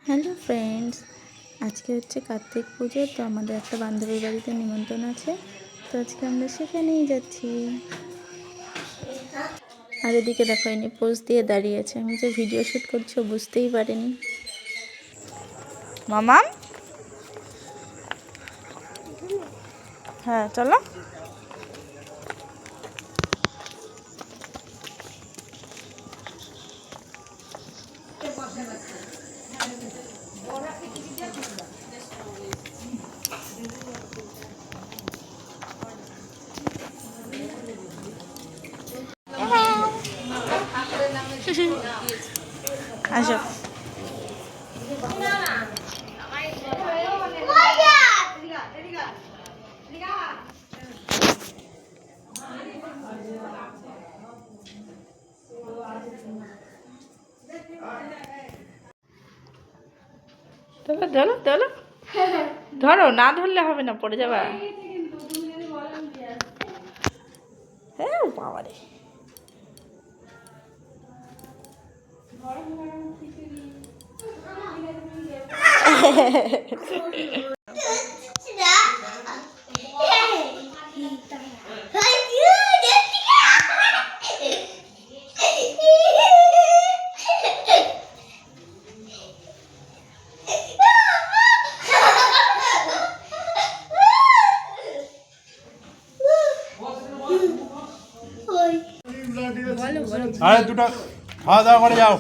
Hello friends, আজকে হচ্ছে কার্তিক পুজো। তো আমাদের একটা বান্ধবীর বাড়িতে নিমন্ত্রণ আছে, তো আজকে আমরা সেখানেই যাচ্ছি। আর এদিকে দেখো এনে পোজ দিয়ে দাঁড়িয়েছে, আমি যে ভিডিও শ্যুট করছি বুঝতেই পারিনি। মামাম, হ্যাঁ চলো। আসো। ধরো ধরো ধরো ধরো, না ধরলে হবে না, পড়ে যাবা। হ্যাঁ বাবা রে। আরে দুটো খাওয়া দাওয়া করে যাও।